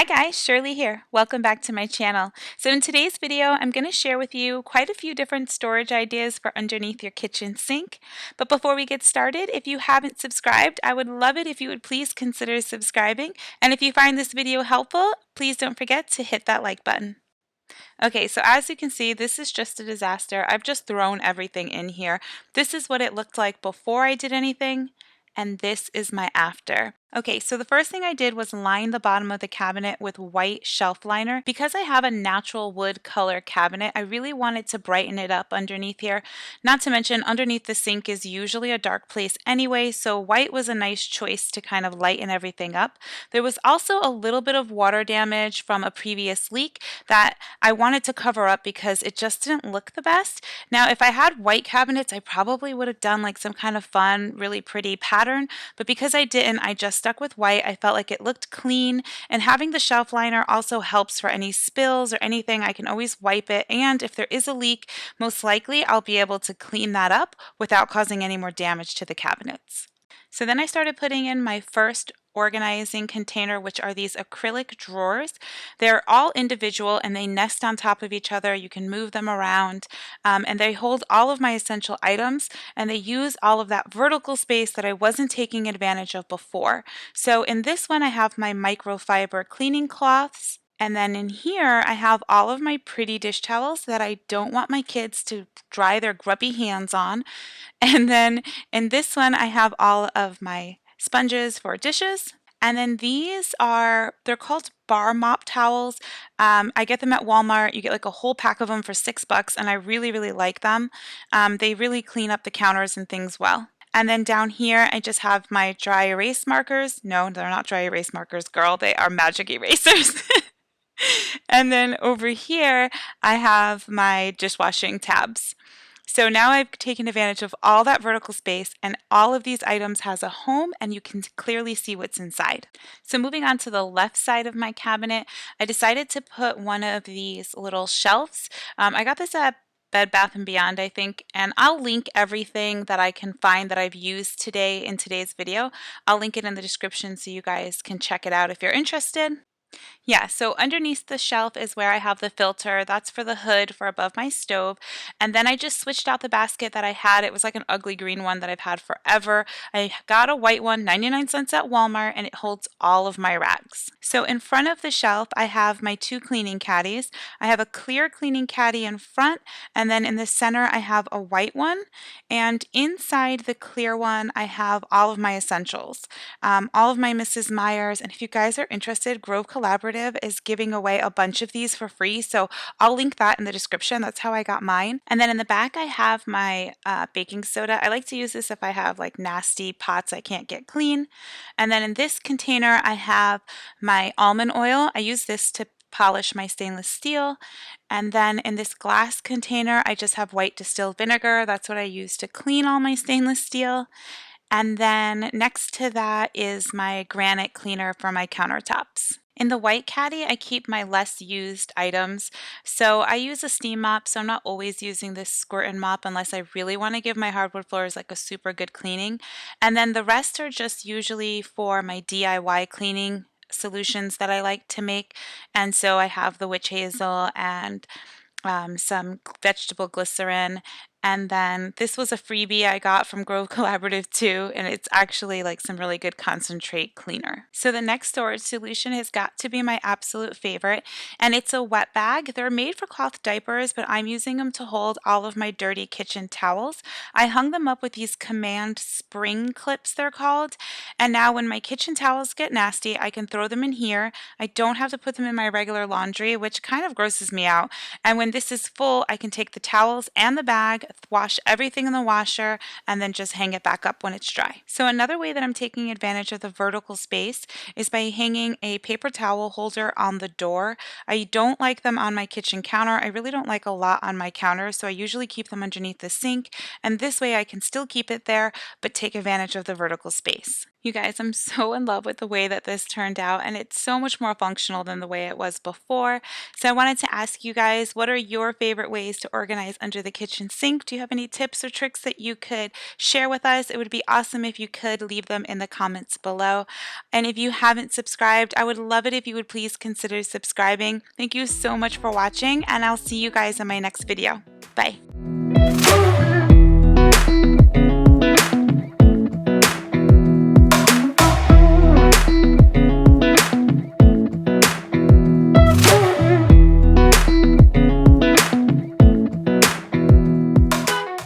Hi guys, Shirley here. Welcome back to my channel. So in today's video, I'm going to share with you quite a few different storage ideas for underneath your kitchen sink. But before we get started, if you haven't subscribed, I would love it if you would please consider subscribing. And if you find this video helpful, please don't forget to hit that like button. Okay, so as you can see, this is just a disaster. I've just thrown everything in here. This is what it looked like before I did anything, and this is my after. Okay, so the first thing I did was line the bottom of the cabinet with white shelf liner. Because I have a natural wood color cabinet, I really wanted to brighten it up underneath here. Not to mention, underneath the sink is usually a dark place anyway, so white was a nice choice to kind of lighten everything up. There was also a little bit of water damage from a previous leak that I wanted to cover up because it just didn't look the best. Now, if I had white cabinets, I probably would have done like some kind of fun, really pretty pattern, but because I didn't, I just stuck with white. I felt like it looked clean, and having the shelf liner also helps for any spills or anything. I can always wipe it, and if there is a leak, most likely I'll be able to clean that up without causing any more damage to the cabinets. So then I started putting in my first organizing container, which are these acrylic drawers. They're all individual and they nest on top of each other. You can move them around, and they hold all of my essential items, and they use all of that vertical space that I wasn't taking advantage of before. So in this one, I have my microfiber cleaning cloths. And then in here, I have all of my pretty dish towels that I don't want my kids to dry their grubby hands on. And then in this one, I have all of my sponges for dishes. And then they're called bar mop towels. I get them at Walmart. You get like a whole pack of them for $6, and I really, really like them. They really clean up the counters and things well. And then down here, I just have my dry erase markers. No, they're not dry erase markers, girl. They are magic erasers. And then over here, I have my dishwashing tabs. So now I've taken advantage of all that vertical space, and all of these items has a home, and you can clearly see what's inside. So moving on to the left side of my cabinet, I decided to put one of these little shelves. I got this at Bed Bath & Beyond, I think, and I'll link everything that I can find that I've used today in today's video. I'll link it in the description so you guys can check it out if you're interested. Yeah, so underneath the shelf is where I have the filter. That's for the hood for above my stove. And then I just switched out the basket that I had. It was like an ugly green one that I've had forever. I got a white one, 99 cents at Walmart, and it holds all of my rags. So in front of the shelf, I have my two cleaning caddies. I have a clear cleaning caddy in front, and then in the center, I have a white one. And inside the clear one, I have all of my essentials, all of my Mrs. Meyers. And if you guys are interested, Grove Collaborative is giving away a bunch of these for free, so I'll link that in the description. That's how I got mine. And then in the back, I have my baking soda. I like to use this if I have like nasty pots I can't get clean. And then in this container, I have my almond oil. I use this to polish my stainless steel. And then in this glass container, I just have white distilled vinegar. That's what I use to clean all my stainless steel. And then next to that is my granite cleaner for my countertops. In the white caddy, I keep my less used items. So I use a steam mop, so I'm not always using this squirt and mop unless I really want to give my hardwood floors like a super good cleaning. And then the rest are just usually for my DIY cleaning solutions that I like to make. And so I have the witch hazel and some vegetable glycerin. And then this was a freebie I got from Grove Collaborative too, and it's actually like some really good concentrate cleaner. So the next storage solution has got to be my absolute favorite, and it's a wet bag. They're made for cloth diapers, but I'm using them to hold all of my dirty kitchen towels. I hung them up with these Command spring clips, they're called, and now when my kitchen towels get nasty, I can throw them in here. I don't have to put them in my regular laundry, which kind of grosses me out. And when this is full, I can take the towels and the bag, wash everything in the washer, and then just hang it back up when it's dry. So another way that I'm taking advantage of the vertical space is by hanging a paper towel holder on the door. I don't like them on my kitchen counter. I really don't like a lot on my counter, so I usually keep them underneath the sink, and this way I can still keep it there, but take advantage of the vertical space. You guys, I'm so in love with the way that this turned out, and it's so much more functional than the way it was before. So I wanted to ask you guys, what are your favorite ways to organize under the kitchen sink? Do you have any tips or tricks that you could share with us? It would be awesome if you could leave them in the comments below. And if you haven't subscribed, I would love it if you would please consider subscribing. Thank you so much for watching, and I'll see you guys in my next video. Bye.